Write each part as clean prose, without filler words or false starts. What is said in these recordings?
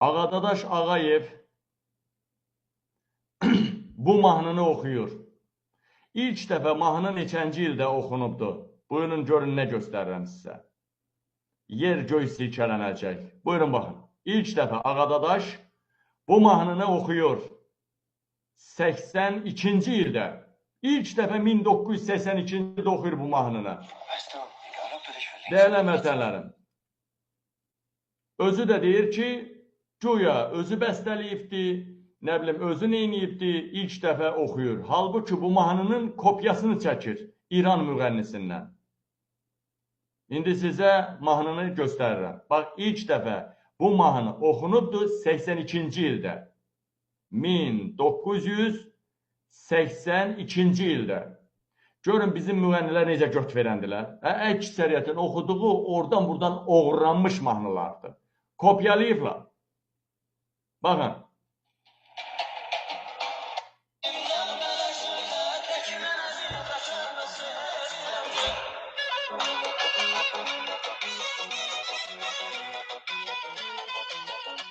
Ağadadaş Ağayev bu mahnını oxuyur. İlk dəfə mahnı neçənci ildə oxunubdur? Buyurun görün nə göstərirəm sizə. Yer göy silkələnəcək. Buyurun baxın. İlk dəfə Ağadadaş bu mahnını oxuyur. 82-ci ildə. İlk dəfə 1982-ci ildə oxuyur bu mahnını. Dəyərli həmvətənlərim, özü də deyir ki, güya özü bəstələyibdi, nə bilim, özü neyniyibdi, ilk dəfə oxuyur. Halbuki bu mahnının kopyasını çəkir İran müğənnisindən. İndi sizə mahnını göstərirəm. Bax, ilk dəfə bu mahnı oxunubdur 82-ci ildə. 1982-ci ildə. Görün bizim müğənnilər necə göt verəndilər. Əksəriyyətin oxuduğu oradan-buradan oğurlanmış mahnılardır. Kopyalayıblar. Baxın.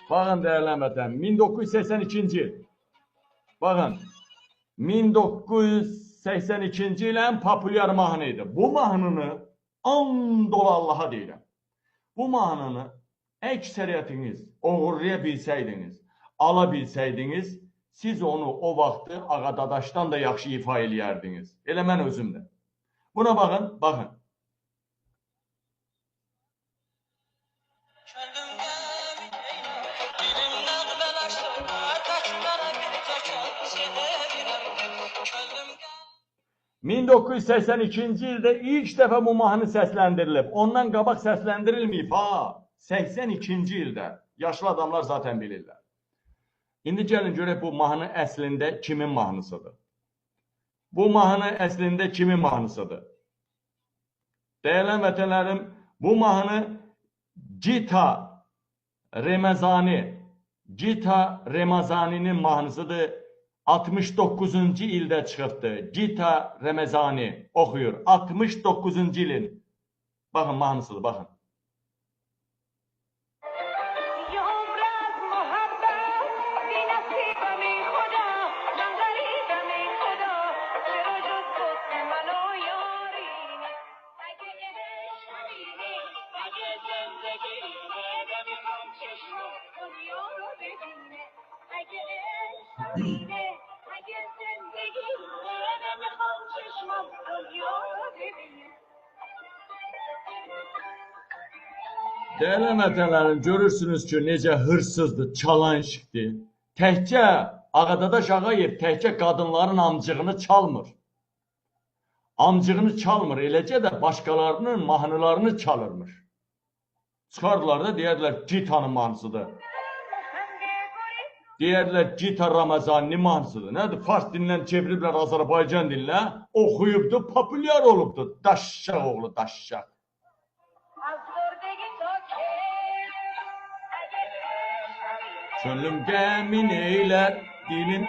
Baxın dəyərli həmvətənlərim, 1982-ci il. Baxın, 1982-ci il ən populyar mahnı idi. Bu mahnını and ola Allaha deyirəm. Bu mahnını əksəriyyətiniz oğurlaya bilsəydiniz, ala bilsəydiniz, siz onu o vaxtı Ağadadaşdan da yaxşı ifa eləyərdiniz. Elə mən özüm də. Buna baxın, baxın. ...1982-ci ildə ilk dəfə bu mahnı səsləndirilib. Ondan qabaq səsləndirilməyib, ha. 82-ci ildə. Yaşlı adamlar zaten bilirlər. İndi gəlin görək bu mahnı əslində kimin mahnısıdır? Bu mahnı əslində kimin mahnısıdır? Dəyərli vətənlərim, bu mahnı Gita Remazani'nin mahnısıdır. 69-cu ildə çıxıbdır. Gita Remazani oxuyur. 69-cu ilin. Baxın, mahnısıdır, baxın. Dəyərli vətənlərim, görürsünüz ki, necə hırsızdır, çalanşikdir. Təkcə Ağadadaş Ağayev təkcə qadınların amcığını çalmır. Amcığını çalmır, eləcə də başqalarının mahnılarını çalırmış. Çıxardılar da, deyərlər Gita'nın mahnısıdır. Deyərlər Gita Ramazaninin mahnısıdır. Nədir? Fars dilindən çeviriblər Azərbaycan dilinə, oxuyubdur, populyar olubdur. Daşşaq oğlu, daşşaq. Könlüm qəmin eylər, dilim...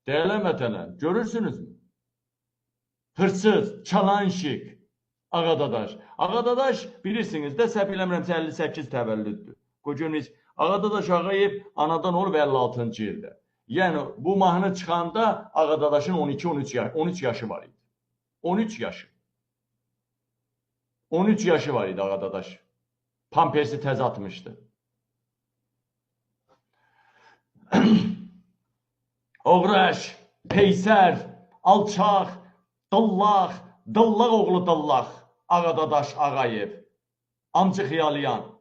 Dəyərli vətənlər, görürsünüzmü? Hırsız, çalanşik, Ağadadaş. Ağadadaş, bilirsiniz də, səhv eləmirəmsə 58 təvəllüddür. Qocuğunuz, Ağadadaş Ağayev anadan olub 56-cı ildə. Yəni, bu mahnı çıxanda Ağadadaşın 13 yaşı var idi. 13 yaşı. 13 yaşı var idi Ağadadaş. Pampersi təzə atmışdı. Oğraş, peysər, alçaq, dallaq oğlu dallaq, Ağadadaş Ağayev, amcıq yalayan.